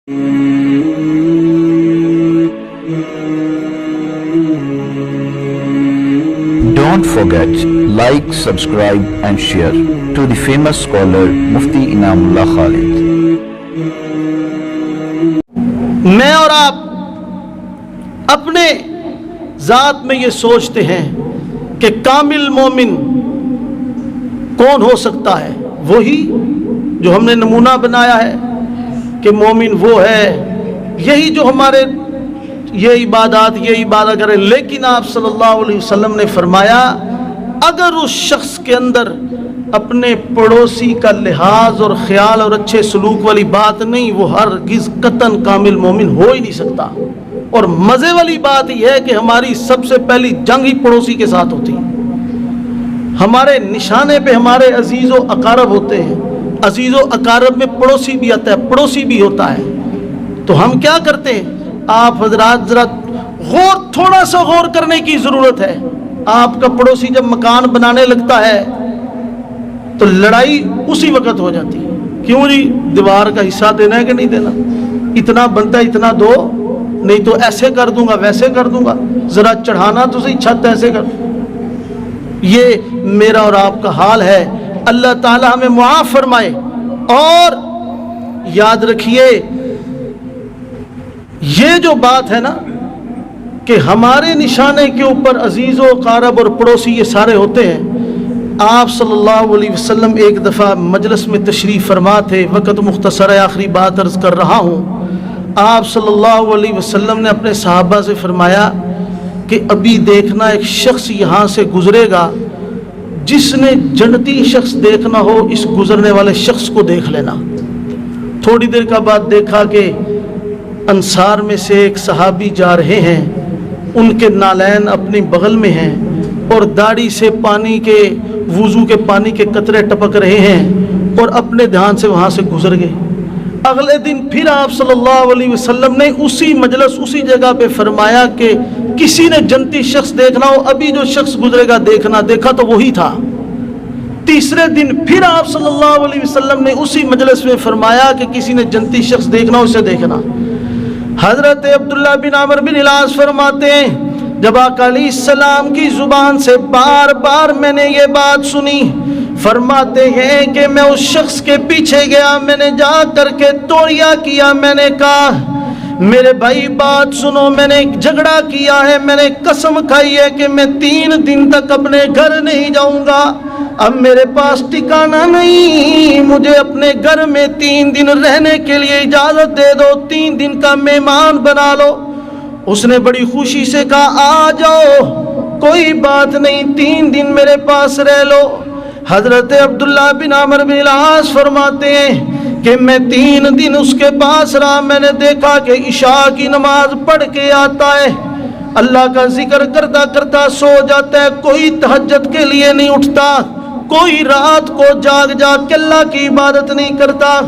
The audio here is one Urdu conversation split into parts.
Don't forget, like, subscribe and share to the famous scholar Mufti Inamullah Khalid. میں اور آپ اپنے ذات میں یہ سوچتے ہیں کہ کامل مومن کون ہو سکتا ہے؟ وہی جو ہم نے نمونہ بنایا ہے کہ مومن وہ ہے، یہی جو ہمارے یہ عبادت کرے. لیکن آپ صلی اللہ علیہ وسلم نے فرمایا اگر اس شخص کے اندر اپنے پڑوسی کا لحاظ اور خیال اور اچھے سلوک والی بات نہیں، وہ ہرگز قطعاً کامل مومن ہو ہی نہیں سکتا. اور مزے والی بات یہ ہے کہ ہماری سب سے پہلی جنگ ہی پڑوسی کے ساتھ ہوتی ہے. ہمارے نشانے پہ ہمارے عزیز و اقارب ہوتے ہیں، عزیز و اقارب میں پڑوسی بھی آتا ہے، پڑوسی بھی ہوتا ہے. تو ہم کیا کرتے ہیں؟ آپ حضرات ذرا تھوڑا سا غور کرنے کی ضرورت ہے. آپ کا پڑوسی جب مکان بنانے لگتا ہے تو لڑائی اسی وقت ہو جاتی ہے. کیوں جی؟ دیوار کا حصہ دینا ہے کہ نہیں دینا؟ اتنا بنتا ہے اتنا دو، نہیں تو ایسے کر دوں گا ویسے کر دوں گا، ذرا چڑھانا تو صحیح، چھت ایسے کر. یہ میرا اور آپ کا حال ہے. اللہ تعالی ہمیں معاف فرمائے. اور یاد رکھیے یہ جو بات ہے نا کہ ہمارے نشانے کے اوپر عزیز و اقارب اور پڑوسی یہ سارے ہوتے ہیں. آپ صلی اللہ علیہ وسلم ایک دفعہ مجلس میں تشریف فرما تھے. وقت مختصر ہے، آخری بات عرض کر رہا ہوں. آپ صلی اللہ علیہ وسلم نے اپنے صحابہ سے فرمایا کہ ابھی دیکھنا ایک شخص یہاں سے گزرے گا، جس نے جنتی شخص دیکھنا ہو اس گزرنے والے شخص کو دیکھ لینا. تھوڑی دیر کا بعد دیکھا کہ انصار میں سے ایک صحابی جا رہے ہیں، ان کے نالین اپنی بغل میں ہیں اور داڑھی سے پانی کے وضو کے پانی کے قطرے ٹپک رہے ہیں اور اپنے دھیان سے وہاں سے گزر گئے. اگلے دن پھر آپ صلی اللہ علیہ وسلم نے اسی مجلس اسی جگہ پہ فرمایا کہ کسی نے جنتی شخص دیکھنا ہو، ابھی جو شخص گزرے گا دیکھنا. دیکھا تو وہی تھا. تیسرے دن پھر آپ صلی اللہ علیہ وسلم نے اسی مجلس میں فرمایا کہ کسی نے جنتی شخص دیکھنا ہو اسے دیکھنا. حضرت عبداللہ بن عمرو بن العاص فرماتے ہیں جب آقا علیہ السلام کی زبان سے بار بار میں نے یہ بات سنی، فرماتے ہیں کہ میں اس شخص کے پیچھے گیا، میں نے جا کر کے توڑیا کیا. میں نے کہا میرے بھائی بات سنو، میں نے جھگڑا کیا ہے، میں نے قسم کھائی ہے کہ میں 3 دن تک اپنے گھر نہیں جاؤں گا. اب میرے پاس ٹھکانہ نہیں، مجھے اپنے گھر میں 3 دن رہنے کے لیے اجازت دے دو، 3 دن کا مہمان بنا لو. اس نے بڑی خوشی سے کہا آ جاؤ، کوئی بات نہیں، 3 دن میرے پاس رہ لو. حضرت عبداللہ بن عمرو بن العاص فرماتے ہیں کہ میں 3 دن اس کے پاس رہا. میں نے دیکھا کہ عشاء کی نماز پڑھ کے آتا ہے، اللہ کا ذکر کرتا کرتا سو جاتا ہے، کوئی تہجد کے لیے نہیں اٹھتا، کوئی رات کو جاگ کے اللہ کی عبادت نہیں کرتا.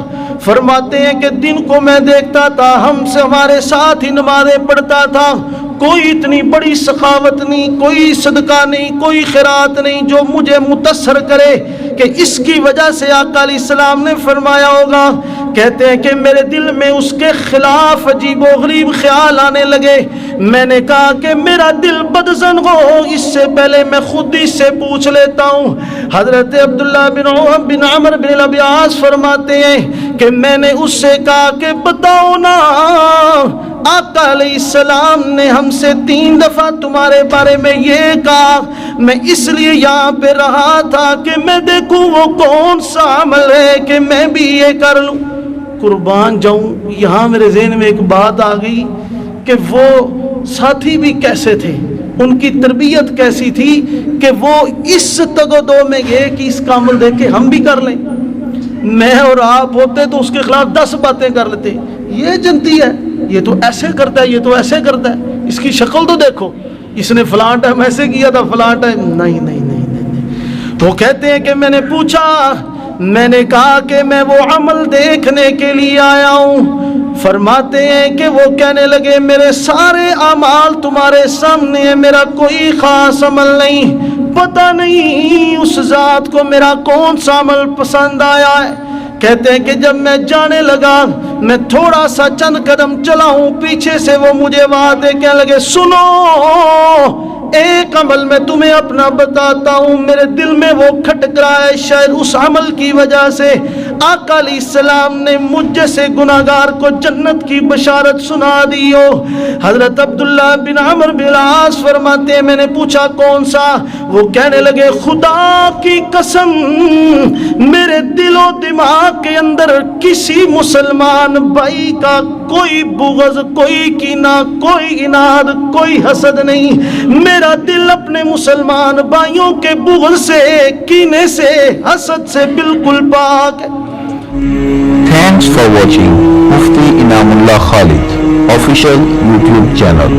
فرماتے ہیں کہ دن کو میں دیکھتا تھا ہم سے ہمارے ساتھ ہی نمازیں پڑھتا تھا، کوئی اتنی بڑی سخاوت نہیں، کوئی صدقہ نہیں، کوئی خیرات نہیں جو مجھے متاثر کرے کہ اس کی وجہ سے آقا علیہ السلام نے فرمایا ہوگا. کہتے ہیں کہ میرے دل میں اس کے خلاف عجیب و غریب خیال آنے لگے. میں نے کہا کہ میرا دل بدظن ہو، اس سے پہلے میں خود اس سے پوچھ لیتا ہوں. حضرت عبداللہ بن عمرو بن العاص فرماتے ہیں کہ میں نے اس سے کہا کہ بتاؤ نا، آقا علیہ السلام نے ہم سے 3 دفعہ تمہارے بارے میں یہ کہا، میں اس لیے یہاں پہ رہا تھا کہ میں دیکھوں وہ کون سا عمل ہے کہ میں بھی یہ کر لوں. قربان جاؤں، یہاں میرے ذہن میں ایک بات آ گئی کہ وہ ساتھی بھی کیسے تھے، ان کی تربیت کیسی تھی کہ وہ اس تگ و دو میں گئے کہ اس کا عمل دیکھ کے ہم بھی کر لیں. میں اور آپ ہوتے تو اس کے خلاف 10 باتیں کر لیتے، یہ جنتی ہے، یہ تو ایسے کرتا ہے، یہ تو ایسے کرتا ہے، اس کی شکل تو دیکھو، اس نے فلاں ٹائم ایسے کیا تھا، فلاں ٹائم نہیں نہیں نہیں نہیں. وہ کہتے ہیں کہ میں نے پوچھا، میں نے کہا کہ میں وہ عمل دیکھنے کے لیے آیا ہوں. فرماتے ہیں کہ وہ کہنے لگے میرے سارے اعمال تمہارے سامنے ہیں، میرا کوئی خاص عمل نہیں، پتہ نہیں اس ذات کو میرا کون سا عمل پسند آیا ہے. کہتے ہیں کہ جب میں جانے لگا میں تھوڑا سا چند قدم چلا ہوں، پیچھے سے وہ مجھے باتیں کہنے لگے، سنو ایک عمل میں تمہیں اپنا بتاتا ہوں، میرے دل میں وہ کھٹک رہا ہے، شاید اس عمل کی وجہ سے آقا علیہ السلام نے مجھ جیسے گناہگار کو جنت کی بشارت سنا دی ہو۔ حضرت عبداللہ بن عمرو بن العاص فرماتے ہیں میں نے پوچھا کون سا؟ وہ کہنے لگے خدا کی قسم میرے دل و دماغ کے اندر کسی مسلمان بھائی کا کوئی بغض، کوئی کینہ، کوئی عناد، کوئی حسد نہیں، میرا دل اپنے مسلمان بھائیوں کے بغض سے، کینے سے، حسد سے بالکل پاک ہے۔ Thanks for watching Mufti Inamullah Khalid official YouTube channel.